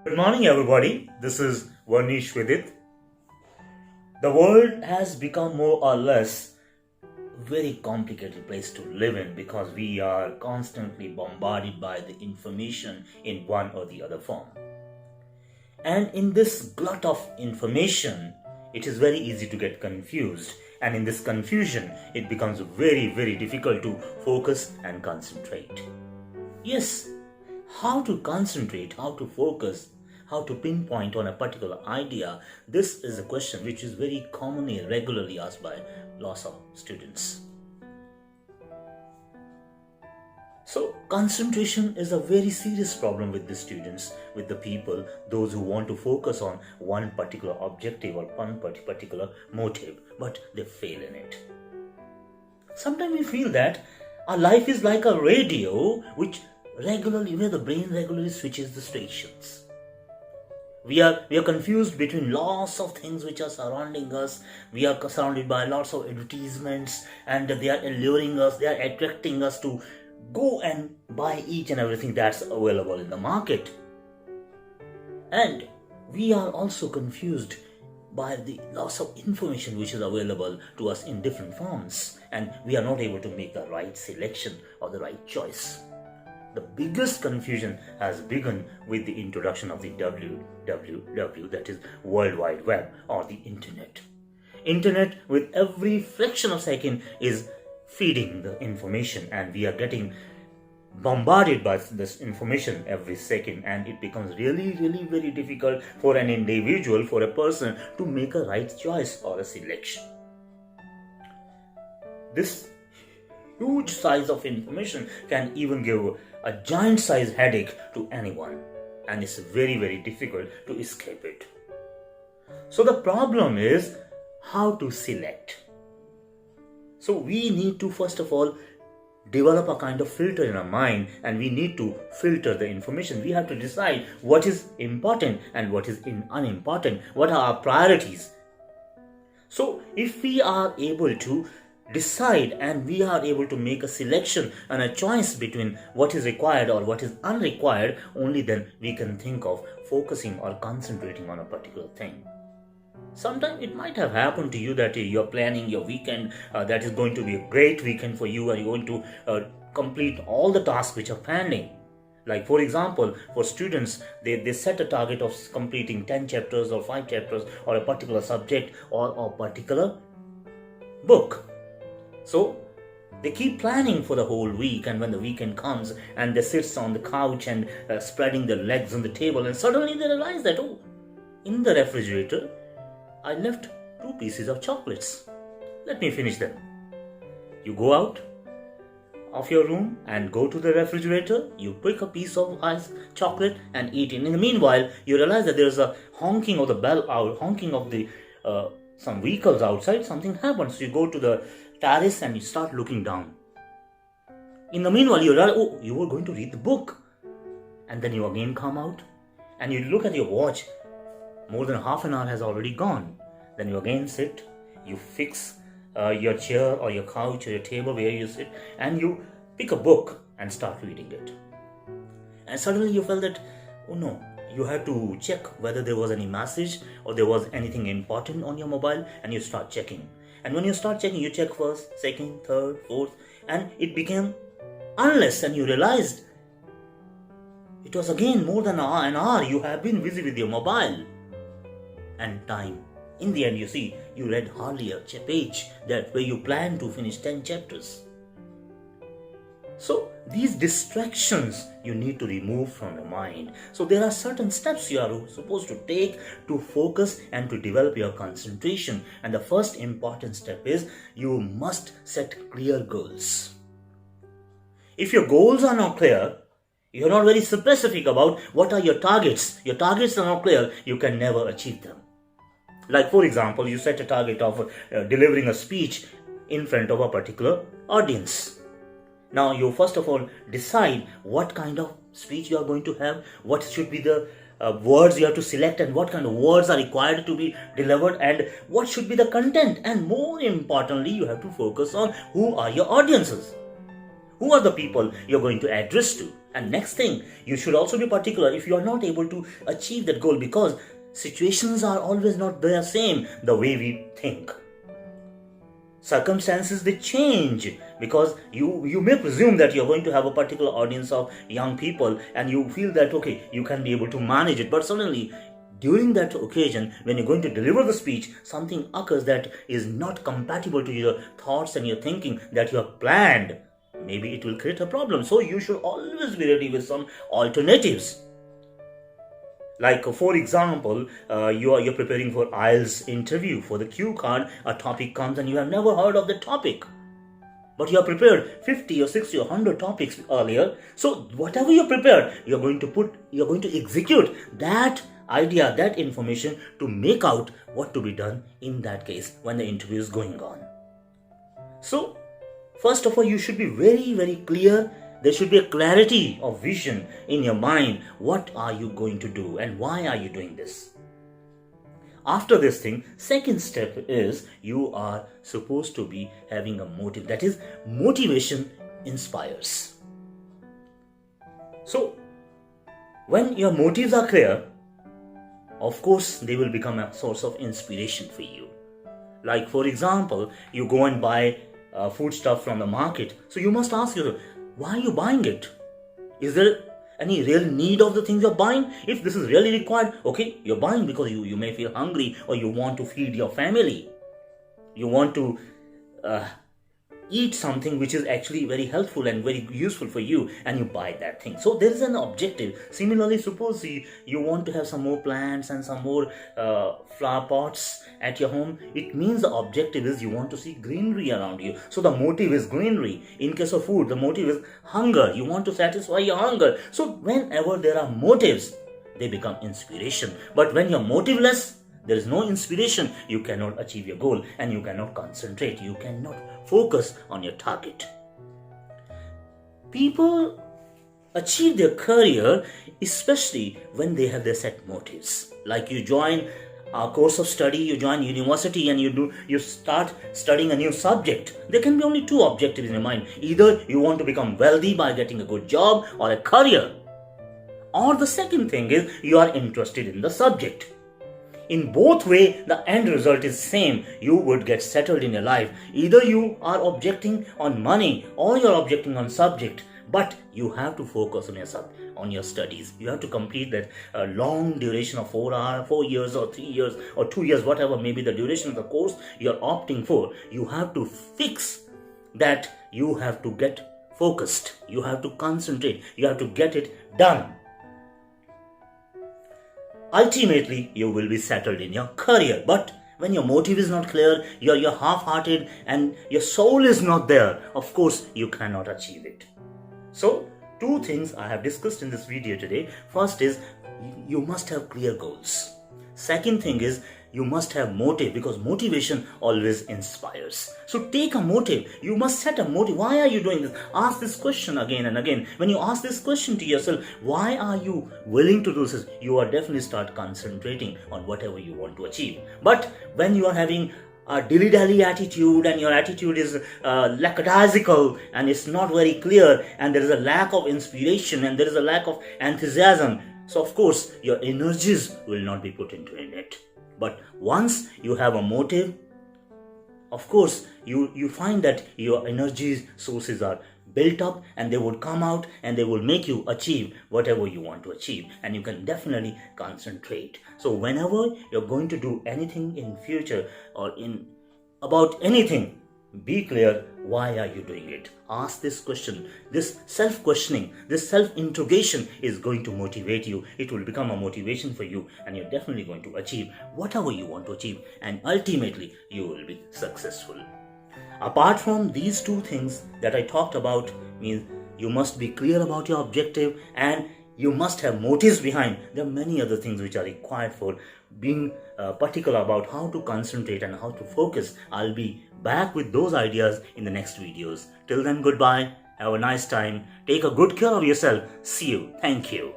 Good morning, everybody. This is Varnish Vidit. The world has become more or less a very complicated place to live in because we are constantly bombarded by the information in one or the other form. And in this glut of information, it is very easy to get confused. And in this confusion, it becomes very difficult to focus and concentrate. Yes, how to concentrate, how to focus, how to pinpoint on a particular idea, this is a question which is very commonly, regularly asked by lots of students. So, concentration is a very serious problem with the students, with the people, those who want to focus on one particular objective or one particular motive, but they fail in it. Sometimes we feel that our life is like a radio where the brain regularly switches the stations. We are confused between lots of things which are surrounding us. We are surrounded by lots of advertisements and they are alluring us, they are attracting us to go and buy each and everything that's available in the market. And we are also confused by the loss of information which is available to us in different forms, and we are not able to make the right selection or the right choice. The biggest confusion has begun with the introduction of the WWW, that is World Wide Web or the Internet. Internet with every fraction of a second is feeding the information, and we are getting bombarded by this information every second, and it becomes really very difficult for an individual, for a person to make a right choice or a selection. This huge size of information can even give a giant size headache to anyone, and it's very difficult to escape it. So the problem is how to select. So we need to first of all develop a kind of filter in our mind, and we need to filter the information. We have to decide what is important and what is unimportant, what are our priorities. So if we are able to decide and we are able to make a selection and a choice between what is required or what is unrequired, only then we can think of focusing or concentrating on a particular thing. Sometimes it might have happened to you that you're planning your weekend, that is going to be a great weekend for you, and you're going to complete all the tasks which are pending. Like for example, for students, they set a target of completing 10 chapters or 5 chapters or a particular subject or a particular book. So they keep planning for the whole week, and when the weekend comes and they sit on the couch and spreading their legs on the table, and suddenly they realize that, oh, in the refrigerator I left 2 pieces of chocolates. Let me finish them. You go out of your room and go to the refrigerator, you pick a piece of ice chocolate and eat it. In the meanwhile, you realize that there's a honking of the bell out, honking of the some vehicles outside. Something happens. So you go to the terrace and you start looking down. In the meanwhile, you realize, oh, you were going to read the book. And then you again come out and you look at your watch. More than half an hour has already gone. Then you again sit, you fix your chair or your couch or your table where you sit, and you pick a book and start reading it. And suddenly you felt that, oh no, you had to check whether there was any message or there was anything important on your mobile, and you start checking. And when you start checking, you check first, second, third, fourth, and it became endless, and you realized it was again more than an hour you have been busy with your mobile. And time. In the end, you see, you read hardly a page that where you plan to finish 10 chapters. So these distractions you need to remove from your mind. So there are certain steps you are supposed to take to focus and to develop your concentration. And the first important step is you must set clear goals. If your goals are not clear, you're not very specific about what are your targets are not clear, you can never achieve them. Like for example, you set a target of delivering a speech in front of a particular audience. Now you first of all decide what kind of speech you are going to have, what should be the words you have to select, and what kind of words are required to be delivered, and what should be the content. And more importantly, you have to focus on who are your audiences. Who are the people you're going to address to? And next thing, you should also be particular if you are not able to achieve that goal, because situations are always not the same the way we think. Circumstances, they change, because you may presume that you're going to have a particular audience of young people and you feel that okay, you can be able to manage it, but suddenly during that occasion when you're going to deliver the speech, something occurs that is not compatible to your thoughts and your thinking that you have planned. Maybe it will create a problem. So you should always be ready with some alternatives. Like for example, you're preparing for IELTS interview. For the cue card, a topic comes and you have never heard of the topic, but you have prepared 50 or 60 or 100 topics earlier. So whatever you prepared, you're going to execute that idea, that information, to make out what to be done in that case when the interview is going on. So first of all, you should be very, very clear. There should be a clarity of vision in your mind. What are you going to do and why are you doing this? After this thing, second step is you are supposed to be having a motive. That is, motivation inspires. So when your motives are clear, of course, they will become a source of inspiration for you. Like for example, you go and buy food stuff from the market. So you must ask yourself, why are you buying it? Is there any real need of the things you're buying? If this is really required, okay, you're buying because you may feel hungry or you want to feed your family. You want to eat something which is actually very helpful and very useful for you, and you buy that thing. So there is an objective. Similarly, suppose you want to have some more plants and some more flower pots at your home. It means the objective is you want to see greenery around you. So the motive is greenery. In case of food, the motive is hunger. You want to satisfy your hunger. So whenever there are motives, they become inspiration. But when you're motiveless, there is no inspiration, you cannot achieve your goal and you cannot concentrate, you cannot focus on your target. People achieve their career especially when they have their set motives. Like you join a course of study, you join university and you start studying a new subject. There can be only two objectives in your mind. Either you want to become wealthy by getting a good job or a career. Or the second thing is you are interested in the subject. In both ways, the end result is same. You would get settled in your life. Either you are objecting on money or you are objecting on subject, but you have to focus on your studies. You have to complete that long duration of 4 years or 3 years or 2 years, whatever may be the duration of the course you are opting for. You have to fix that. You have to get focused. You have to concentrate. You have to get it done. Ultimately, you will be settled in your career. But when your motive is not clear, you're half-hearted and your soul is not there, of course, you cannot achieve it. So, two things I have discussed in this video today. First is, you must have clear goals. Second thing is, you must have motive, because motivation always inspires. So take a motive. You must set a motive. Why are you doing this? Ask this question again and again. When you ask this question to yourself, why are you willing to do this? You are definitely start concentrating on whatever you want to achieve. But when you are having a dilly-dally attitude and your attitude is lackadaisical and it's not very clear and there is a lack of inspiration and there is a lack of enthusiasm, so of course your energies will not be put into it. But once you have a motive, of course, you find that your energy sources are built up and they would come out and they will make you achieve whatever you want to achieve, and you can definitely concentrate. So whenever you're going to do anything in future or about anything, be clear, why are you doing it? Ask this question. This self-questioning, this self-interrogation is going to motivate you. It will become a motivation for you and you're definitely going to achieve whatever you want to achieve, and ultimately you will be successful. Apart from these two things that I talked about, means you must be clear about your objective and you must have motives behind. There are many other things which are required for being particular about how to concentrate and how to focus. I'll be back with those ideas in the next videos. Till then, goodbye. Have a nice time. Take a good care of yourself. See you. Thank you.